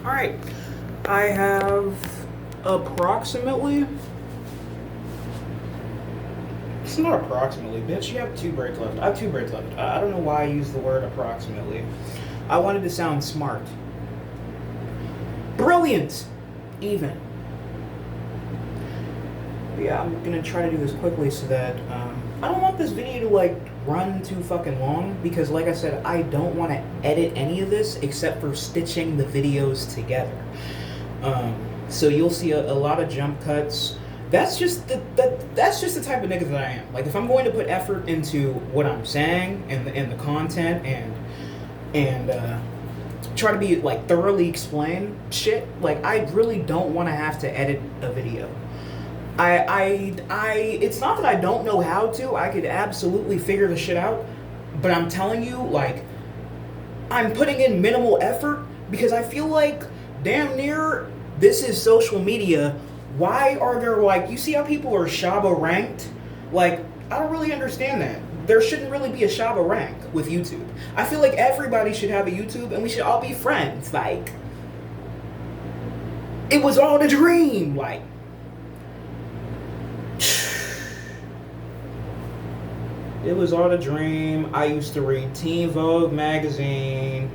Alright, I have approximately... It's not approximately, bitch. You have 2 braids left. I have 2 braids left. I don't know why I used the word approximately. I wanted to sound smart. Brilliant! Even. But yeah, I'm gonna try to do this quickly so that, I don't want this video to, like, run too fucking long, because like I said, I don't want to edit any of this except for stitching the videos together. So you'll see a lot of jump cuts. That's just the type of nigga that I am. Like, if I'm going to put effort into what I'm saying and the content and try to be like thoroughly explain shit, like I really don't want to have to edit a video. It's not that I don't know how to. I could absolutely figure the shit out, but I'm telling you, like, I'm putting in minimal effort because I feel like damn near this is social media. Why are there, like, you see how people are Shaba ranked? Like, I don't really understand that. There shouldn't really be a Shaba rank with YouTube. I feel like everybody should have a YouTube and we should all be friends. Like, it was all a dream. Like, it was all a dream. I used to read Teen Vogue magazine.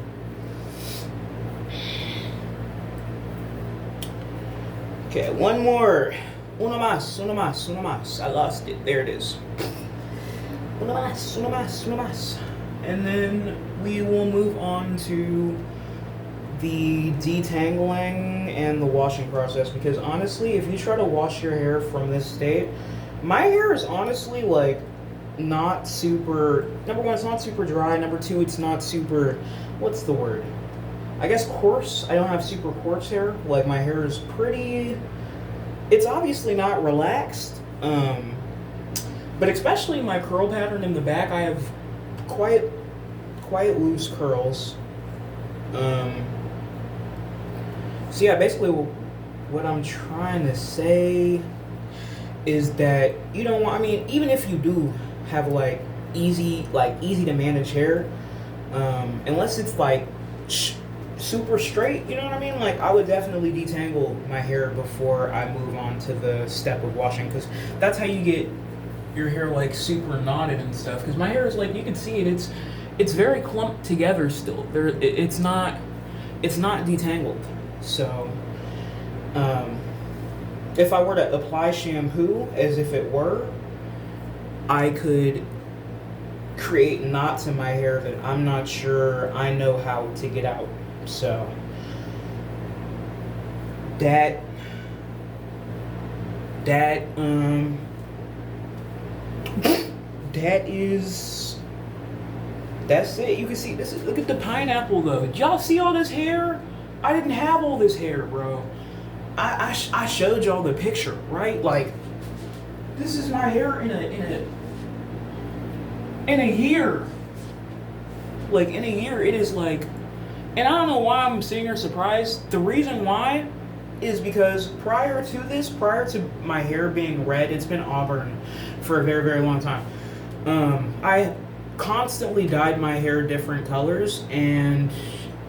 Okay, one more. Uno más. I lost it. There it is. Uno más. And then we will move on to the detangling and the washing process, because honestly, if you try to wash your hair from this state, my hair is honestly, like, not super, number one, it's not super dry, number two, it's not super, what's the word, I guess coarse. I don't have super coarse hair. Like, my hair is pretty, it's obviously not relaxed, but especially my curl pattern in the back, I have quite loose curls. So yeah, basically what I'm trying to say is that you don't want, I mean, even if you do have like easy to manage hair, unless it's like super straight, you know what I mean? Like, I would definitely detangle my hair before I move on to the step of washing, because that's how you get your hair like super knotted and stuff. Because my hair is, like, you can see it, it's very clumped together still. It's not detangled. So if I were to apply shampoo as if it were, I could create knots in my hair that I'm not sure I know how to get out. So that's it. You can see this. Look at the pineapple though. Did y'all see all this hair? I didn't have all this hair, bro. I showed y'all the picture, right? Like, this is my hair in a year. Like, in a year, it is like, and I don't know why I'm sitting here surprised. The reason why is because prior to my hair being red, it's been auburn for a very, very long time. I constantly dyed my hair different colors, and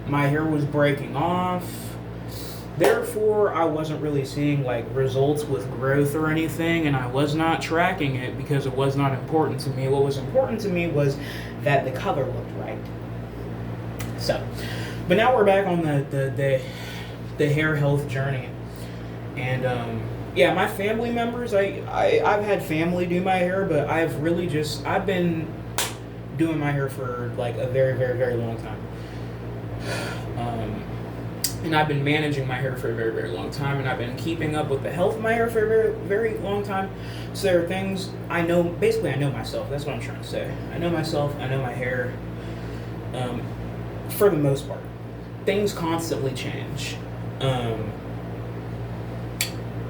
my hair was breaking off. Therefore, I wasn't really seeing like results with growth or anything, and I was not tracking it because it was not important to me. What was important to me was that the color looked right. So, but now we're back on the hair health journey, and yeah, my family members, I've had family do my hair, but I've been doing my hair for like a very, very, very long time. And I've been managing my hair for a very, very long time, and I've been keeping up with the health of my hair for a very, very long time. So there are things I know, basically I know myself, that's what I'm trying to say. I know myself, I know my hair, for the most part. Things constantly change. Not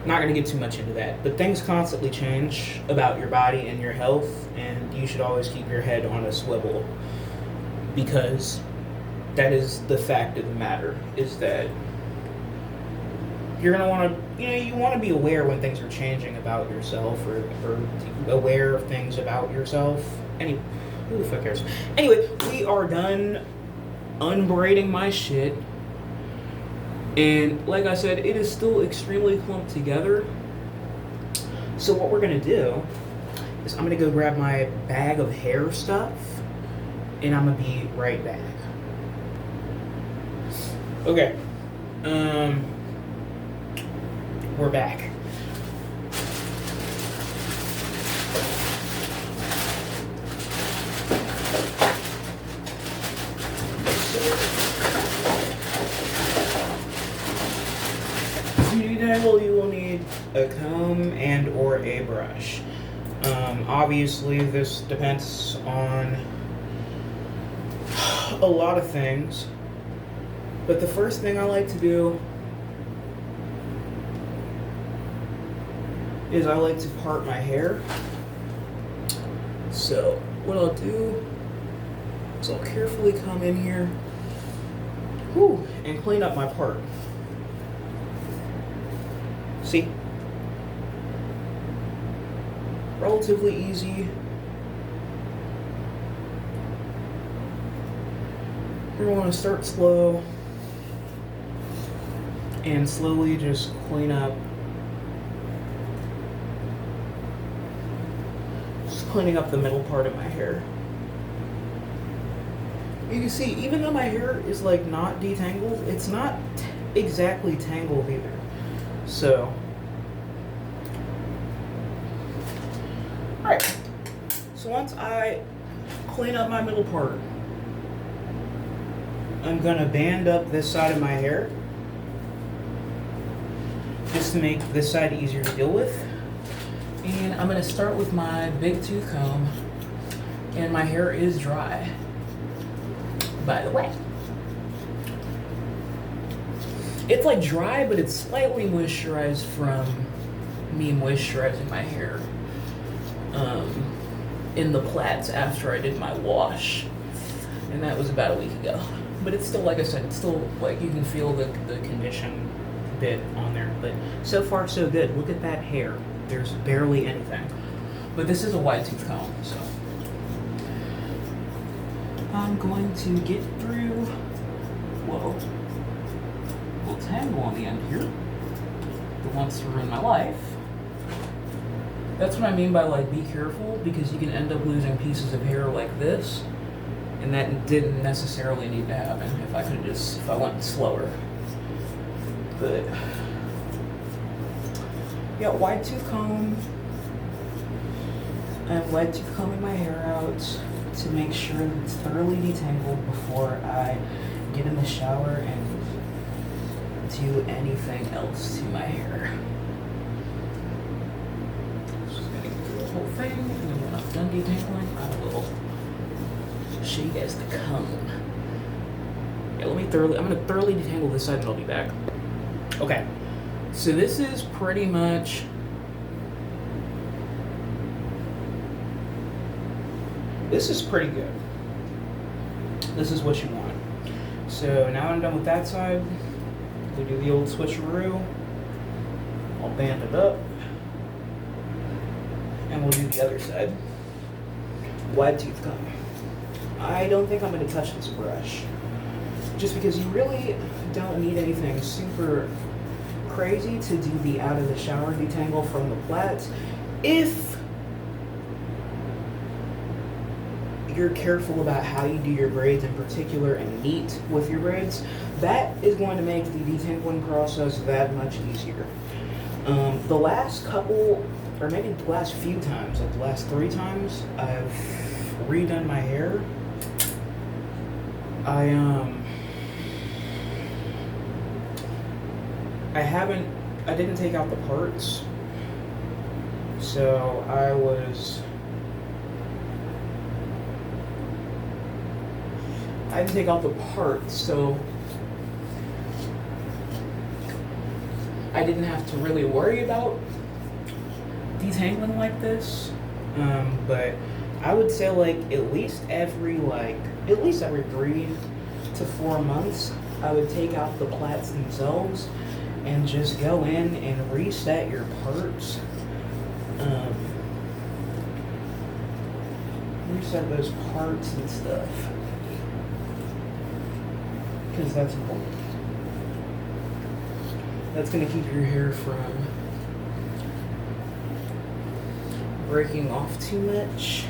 going to get too much into that, but things constantly change about your body and your health, and you should always keep your head on a swivel, because that is the fact of the matter, is that you're going to want to, you want to be aware when things are changing about yourself, or aware of things about yourself. Anyway, who the fuck cares? Anyway, we are done unbraiding my shit. And like I said, it is still extremely clumped together. So what we're gonna do is I'm gonna go grab my bag of hair stuff, and I'm gonna be right back. Okay, we're back. To detangle, you will need a comb and or a brush. Obviously, this depends on a lot of things, but the first thing I like to do is I like to part my hair. So what I'll do is I'll carefully come in here, and clean up my part. See? Relatively easy. You're going to start slow and slowly just clean up. Just cleaning up the middle part of my hair. You can see, even though my hair is like not detangled, it's not exactly tangled either. So, alright. So once I clean up my middle part, I'm gonna band up this side of my hair just to make this side easier to deal with. And I'm gonna start with my big tooth comb, and my hair is dry, by the way. It's like dry, but it's slightly moisturized from me moisturizing my hair in the plaits after I did my wash. And that was about a week ago. But it's still, like I said, it's still like you can feel the condition bit on there. But so far so good. Look at that hair. There's barely anything. But this is a wide tooth comb, so I'm going to get through, well, little tangle on the end here, the ones that are in my life. That's what I mean by like be careful, because you can end up losing pieces of hair like this, and that didn't necessarily need to happen if I went slower. But yeah, wide tooth comb. I'm wide tooth combing my hair out to make sure that it's thoroughly detangled before I get in the shower and do anything else to my hair. Just gonna get through the whole thing, and then when I'm done detangling, I will show you guys the comb. Yeah, I'm gonna thoroughly detangle this side and I'll be back. Okay, so this is pretty much pretty good. This is what you want. So now I'm done with that side. We do the old switcheroo. I'll band it up. And we'll do the other side. Wide tooth comb. I don't think I'm going to touch this brush, just because you really don't need anything super crazy to do the out of the shower detangle from the plaits. If you're careful about how you do your braids in particular and neat with your braids, that is going to make the detangling process that much easier. The last couple, or maybe the last few times, like the last 3 times I've redone my hair, I didn't take out the parts, so I didn't take out the parts, so I didn't have to really worry about detangling like this. But I would say like at least every 3 to 4 months, I would take out the plaits themselves and just go in and reset your parts. Reset those parts and stuff, because that's important. That's gonna keep your hair from breaking off too much.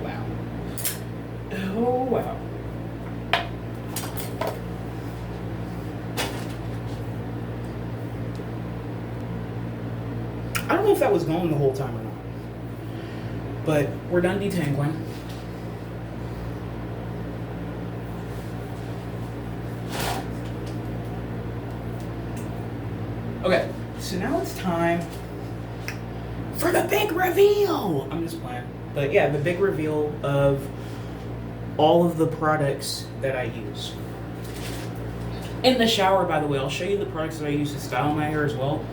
Wow. Oh, wow. I don't know if that was going the whole time or not, but we're done detangling. Okay, so now it's time for the big reveal. I'm just playing, but yeah, the big reveal of all of the products that I use. In the shower, by the way, I'll show you the products that I use to style my hair as well.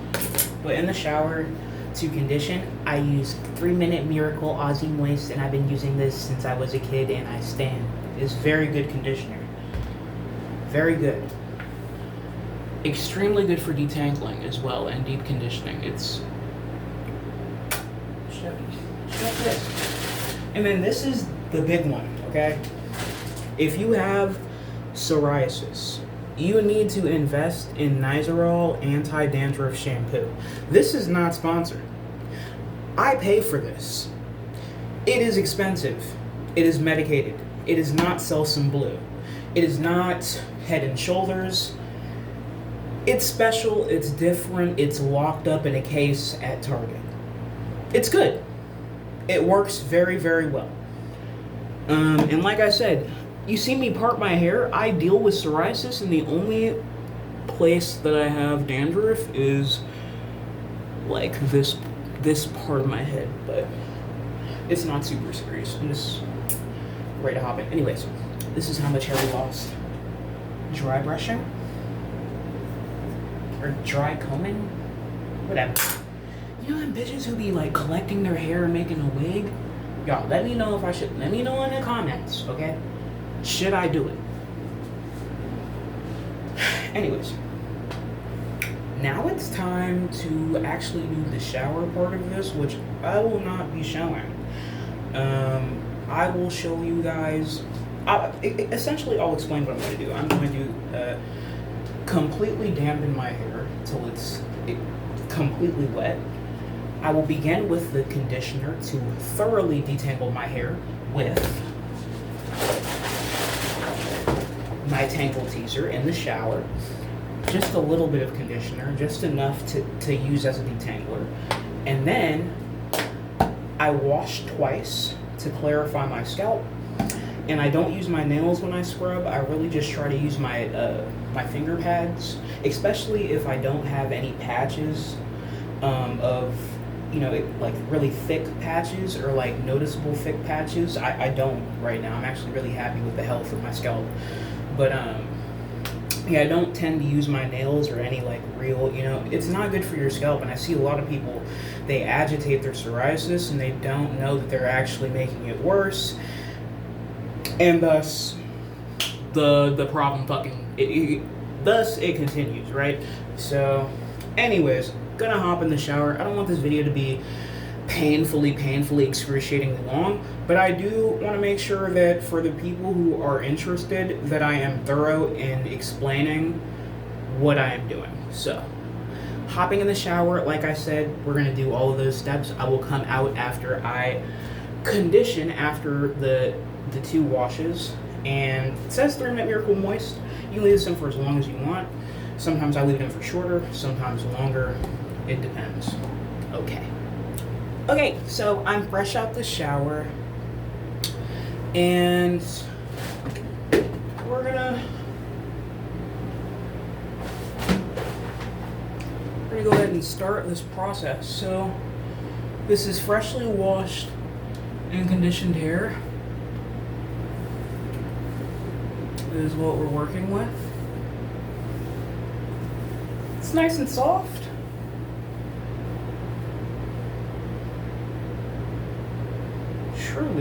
But in the shower, to condition, I use 3 Minute Miracle Aussie Moist, and I've been using this since I was a kid, and I stand. It's very good conditioner. Very good. Extremely good for detangling as well and deep conditioning. It's shut this. And then this is the big one, okay? If you have psoriasis, you need to invest in Nizoral anti-dandruff shampoo. This is not sponsored. I pay for this. It is expensive. It is medicated. It is not Selsun Blue. It is not Head and Shoulders. It's special, it's different, it's locked up in a case at Target. It's good. It works very, very well. And like I said, you see me part my hair, I deal with psoriasis, and the only place that I have dandruff is like this part of my head, but it's not super serious. I'm just ready to hop in. Anyways, this is how much hair we lost. Dry brushing? Or dry combing? Whatever. You know them bitches who be like collecting their hair and making a wig? Y'all, let me know if I should. Let me know in the comments, okay? Should I do it? Anyways. Now it's time to actually do the shower part of this, which I will not be showing. I will show you guys. Essentially, I'll explain what I'm going to do. I'm going to completely dampen my hair till it's completely wet. I will begin with the conditioner to thoroughly detangle my hair with my Tangle Teaser in the shower. Just a little bit of conditioner, just enough to use as a detangler. And then I wash twice to clarify my scalp. And I don't use my nails when I scrub. I really just try to use my my finger pads, especially if I don't have any patches of, you know, like really thick patches or like noticeable thick patches. I don't right now. I'm actually really happy with the health of my scalp. But yeah, I don't tend to use my nails or any like real, you know, it's not good for your scalp. And I see a lot of people, they agitate their psoriasis and they don't know that they're actually making it worse. And thus, the problem thus it continues, right? So, anyways, gonna hop in the shower. I don't want this video to be painfully excruciatingly long, but I do want to make sure that for the people who are interested, that I am thorough in explaining what I am doing. So, hopping in the shower, like I said, we're gonna do all of those steps. I will come out after I condition after the 2 washes, and it says 3 Minute Miracle Moist. You can leave this in for as long as you want. Sometimes I leave it in for shorter, sometimes longer. It depends. Okay, so I'm fresh out the shower, and we're gonna go ahead and start this process. So this is freshly washed and conditioned hair. Is what we're working with. It's nice and soft.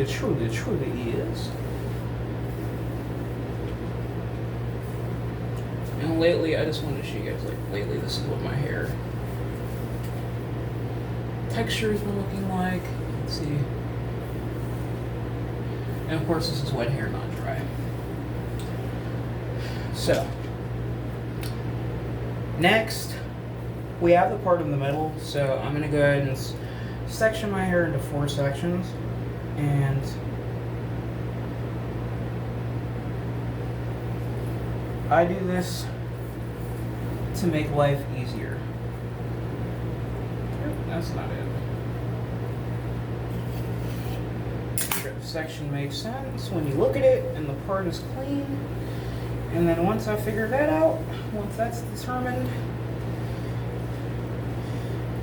Truly is. And lately, I just wanted to show you guys, like, lately this is what my hair texture has been looking like. Let's see. And of course, this is wet hair, not dry. So, next, we have the part in the middle. So I'm gonna go ahead and section my hair into 4 sections, and I do this to make life easier. That's not it. Sure the section makes sense when you look at it and the part is clean. And then once I figure that out, once that's determined,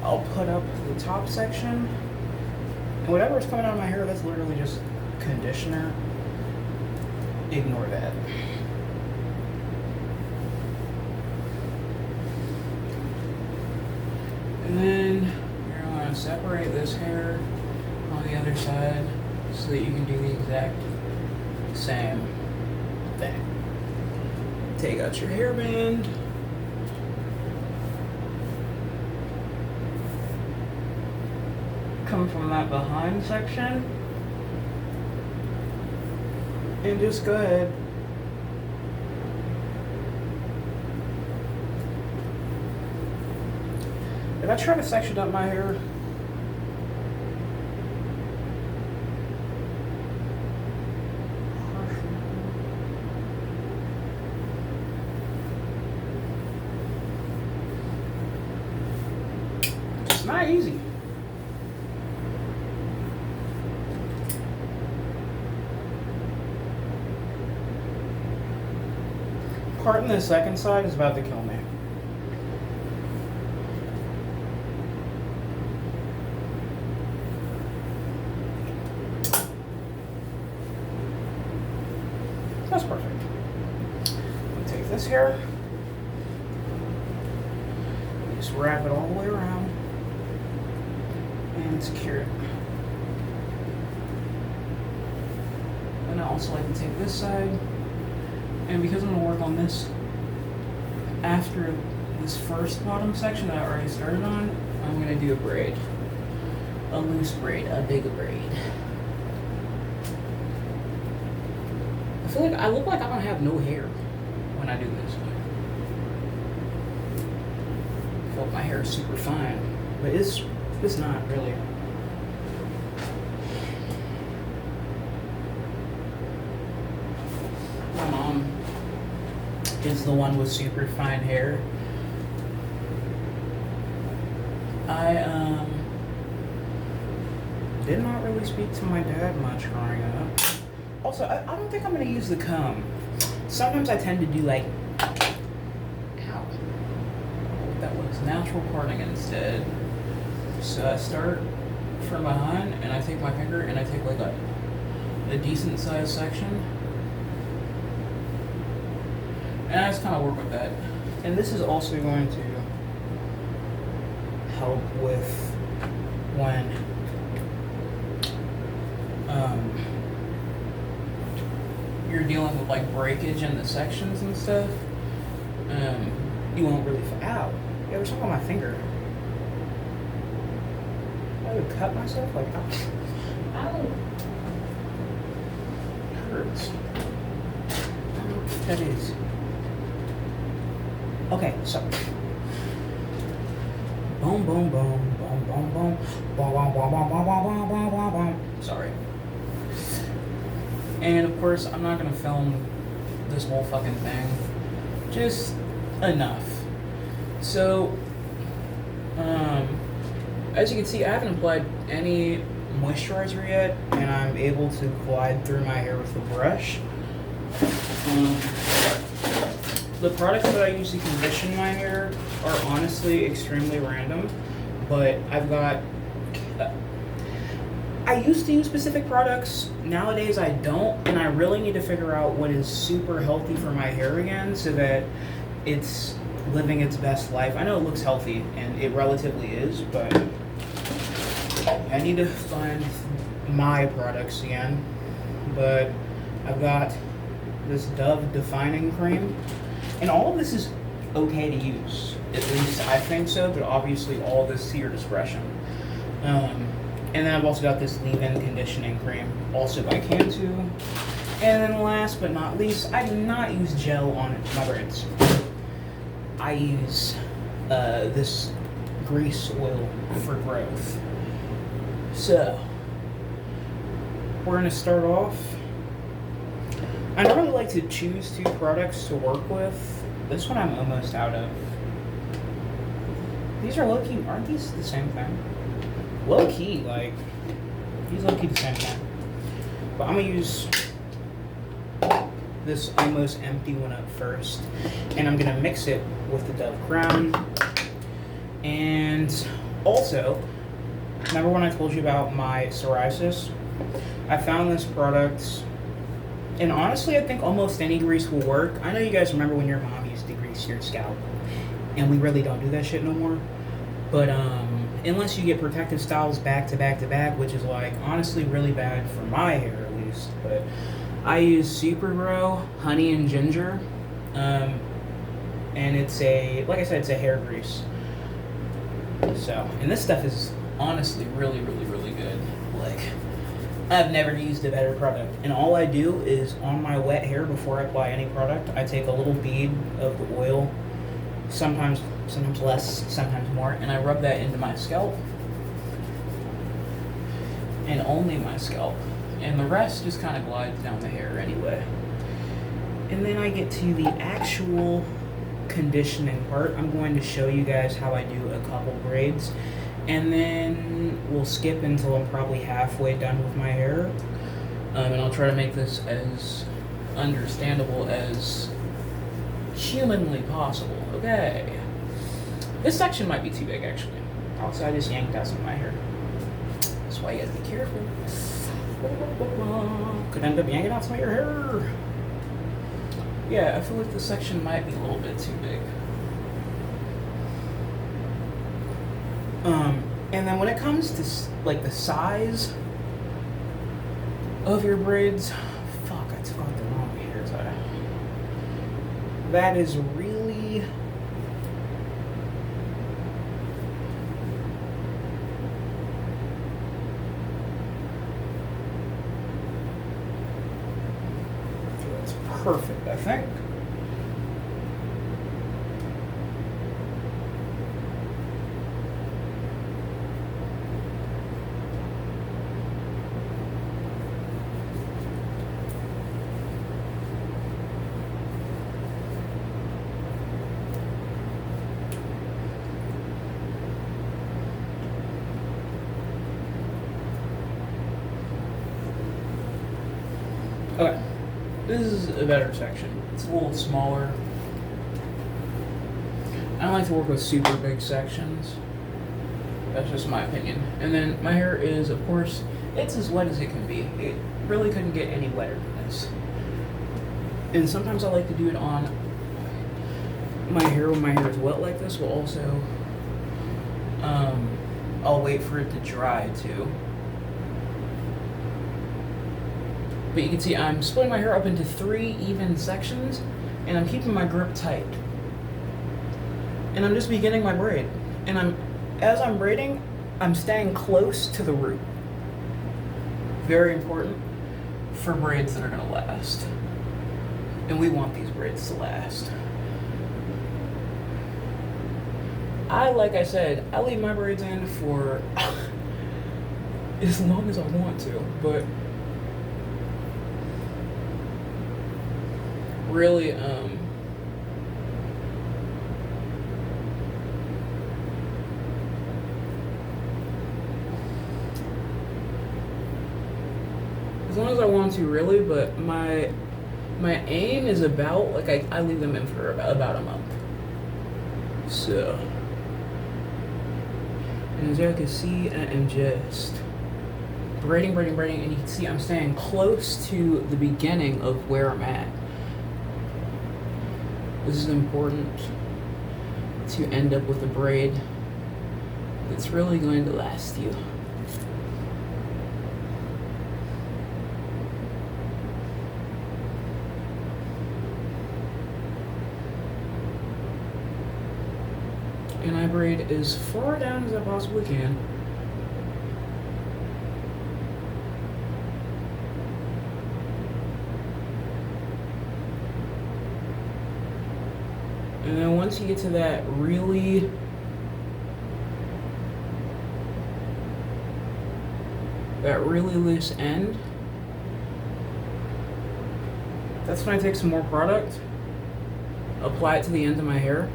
I'll put up the top section. And whatever is coming out of my hair, that's literally just conditioner. Ignore that. And then you're going to separate this hair on the other side so that you can do the exact same thing. Take out your hairband. Come from that behind section. And just go ahead. If I try to section up my hair, it's not easy. Parting the second side is about to kill me. That's perfect. I'll take this hair, just wrap it all the way around, and secure it. And I also like to take this side, and because I'm going to work on this after this first bottom section that I already started on, I'm going to do a braid. A loose braid, a big braid. I feel like I look like I don't have no hair when I do this. I feel like my hair is super fine, but it's not really. My mom is the one with super fine hair. I did not really speak to my dad much growing up. Also, I don't think I'm going to use the comb. Sometimes I tend to do like, ow, that was natural parting instead. So I start from behind and I take my finger and I take like a decent sized section. And I just kind of work with that. And this is also going to help with when you're dealing with like breakage in the sections and stuff. You won't really. Ow! Yeah, there's something on my finger. I would cut myself like. Ow! It hurts. I don't know what that is. Okay, so boom, boom, boom, boom, boom, boom, boom, boom, boom, boom, boom, boom, boom, boom. Sorry. And of course, I'm not gonna film this whole fucking thing. Just enough. So, as you can see, I haven't applied any moisturizer yet, and I'm able to glide through my hair with the brush. The products that I use to condition my hair are honestly extremely random, but I've got. I used to use specific products. Nowadays I don't, and I really need to figure out what is super healthy for my hair again so that it's living its best life. I know it looks healthy, and it relatively is, but I need to find my products again. But I've got this Dove Defining Cream, and all of this is okay to use. At least I think so, but obviously all of this to your discretion. And then I've also got this leave-in conditioning cream, also by Cantu. And then last but not least, I do not use gel on my braids. I use this grease oil for growth. So, we're going to start off. I normally like to choose 2 products to work with. This one I'm almost out of. These are low-key, aren't these the same thing? Low-key, like, these low-key the same thing. But I'm going to use this almost empty one up first. And I'm going to mix it with the Dove Crown. And also, remember when I told you about my psoriasis? I found this product, and honestly, I think almost any grease will work. I know you guys remember when your mom used to grease your scalp, and we really don't do that shit no more. But unless you get protective styles back to back to back, which is like honestly really bad for my hair at least. But I use Supergrow Honey and Ginger, and it's like I said, it's a hair grease. So, and this stuff is honestly really, really, really good. Like, I've never used a better product. And all I do is on my wet hair before I apply any product, I take a little bead of the oil, sometimes less, sometimes more, and I rub that into my scalp. And only my scalp. And the rest just kind of glides down the hair anyway. And then I get to the actual conditioning part. I'm going to show you guys how I do a couple braids, and then we'll skip until I'm probably halfway done with my hair, and I'll try to make this as understandable as humanly possible. Okay, this section might be too big actually. Also, I just yanked out some of my hair. That's why you gotta be careful. Could end up yanking out some of your hair. Yeah, I feel like this section might be a little bit too big. And then when it comes to like the size of your braids, fuck, I took out the wrong hair tie. That is really perfect, I think. Okay. This is a better section. It's a little smaller. I don't like to work with super big sections. That's just my opinion. And then my hair is, of course, it's as wet as it can be. It really couldn't get any wetter than this. And sometimes I like to do it on my hair when my hair is wet like this, but also I'll wait for it to dry too. But you can see I'm splitting my hair up into 3 even sections, and I'm keeping my grip tight. And I'm just beginning my braid. And as I'm braiding, I'm staying close to the root. Very important for braids that are gonna last. And we want these braids to last. Like I said, I leave my braids in for as long as I want to, but really, as long as I want to, really, but my aim is about, like, I leave them in for about a month. So, and as you can see, I am just braiding, and you can see I'm staying close to the beginning of where I'm at. This is important to end up with a braid that's really going to last you. And I braid as far down as I possibly can. And then once you get to that really loose end, that's when I take some more product, apply it to the ends of my hair,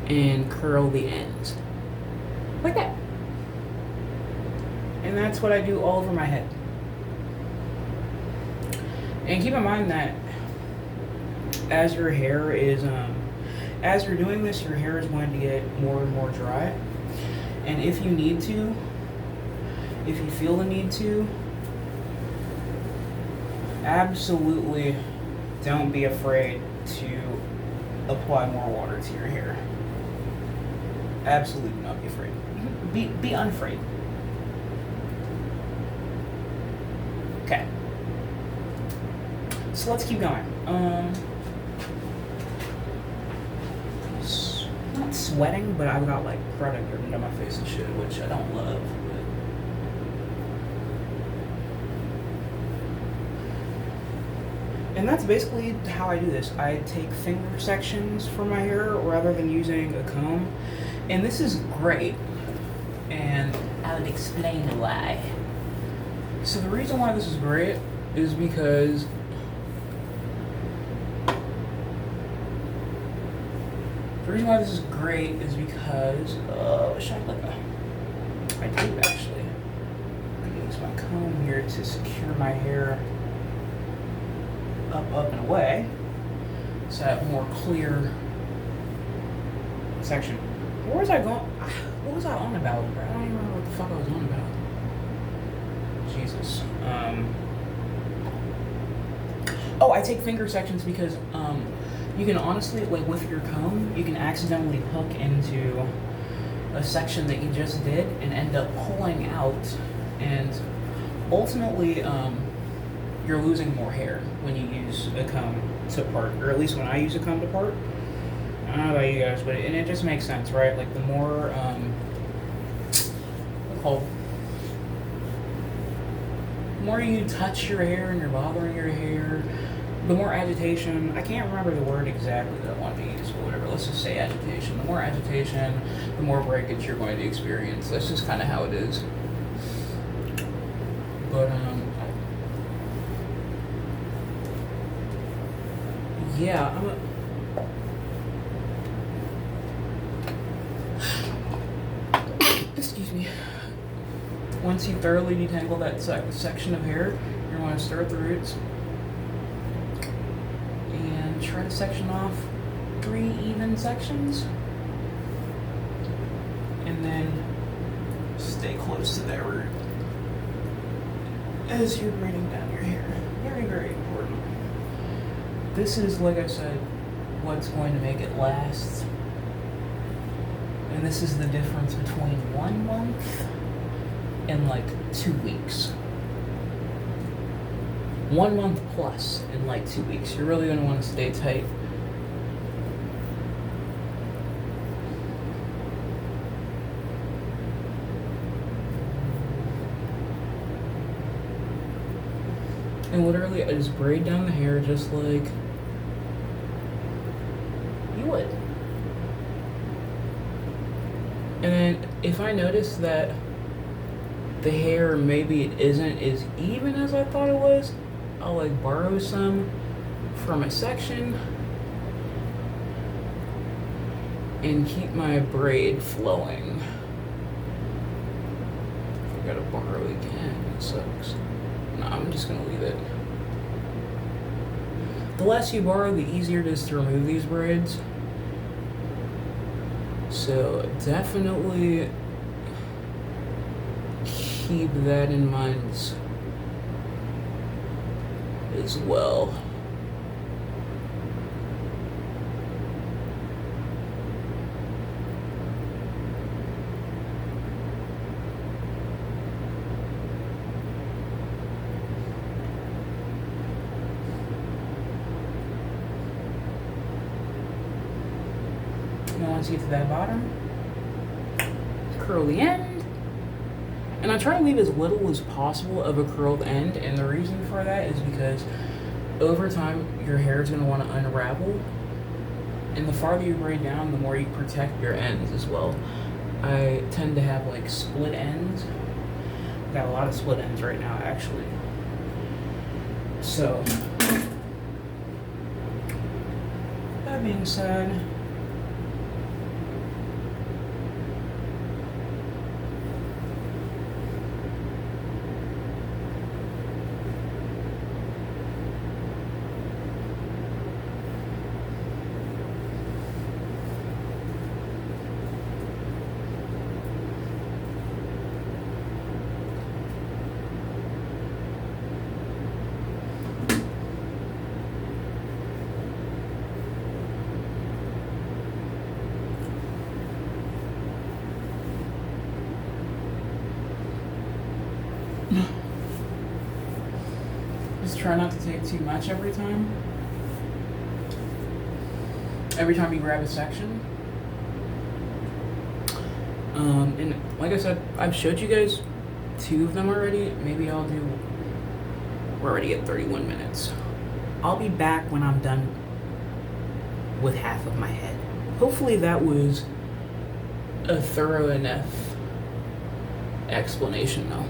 and curl the ends. Like that. And that's what I do all over my head. And keep in mind that as your hair is, as you're doing this, your hair is going to get more and more dry. And if you need to, if you feel the need to, absolutely don't be afraid to apply more water to your hair. Absolutely not be afraid. Be unafraid. Okay. So let's keep going. Not sweating, but I've got like product dripping down my face and shit, which I don't love. And that's basically how I do this. I take finger sections for my hair rather than using a comb. And this is great. And I'll explain why. So the reason why this is great is because I do actually. I use my comb here to secure my hair up and away, so I have a more clear section. Where was I going? What was I on about? I don't even remember what the fuck I was on about. Jesus. Oh, I take finger sections because you can honestly, like with your comb, you can accidentally hook into a section that you just did and end up pulling out, and ultimately you're losing more hair when you use a comb to part, or at least when I use a comb to part. I don't know about you guys, but it just makes sense, right? Like the more the more you touch your hair and you're bothering your hair, the more agitation. I can't remember the word exactly that I want to use, but whatever. Let's just say agitation. The more agitation, the more breakage you're going to experience. That's just kind of how it is. But yeah, excuse me. Once you thoroughly detangle that section of hair, you're going to start the roots and try to section off 3 even sections, and then stay close to that root as you're braiding down your hair. Very, very important. This is, like I said, what's going to make it last. And this is the difference between 1 month and like 2 weeks. 1 month plus in like 2 weeks. You're really going to want to stay tight. And literally, I just braid down the hair just like you would. And then if I notice that the hair maybe it isn't as even as I thought it was, I'll like borrow some from a section and keep my braid flowing. I gotta borrow again, it sucks. No, I'm just gonna leave it. The less you borrow, the easier it is to remove these braids. So definitely keep that in mind as well. And once you get to that bottom, curl the end. And I try to leave as little as possible of a curled end, and the reason for that is because over time your hair is going to want to unravel, And the farther you braid down, the more you protect your ends as well. I tend to have like split ends. Got a lot of split ends right now, actually. So, that being said, just try not to take too much every time. Every time you grab a section. And like I said, I've showed you guys 2 of them already. Maybe I'll do... We're already at 31 minutes. I'll be back when I'm done with half of my head. Hopefully that was a thorough enough explanation though.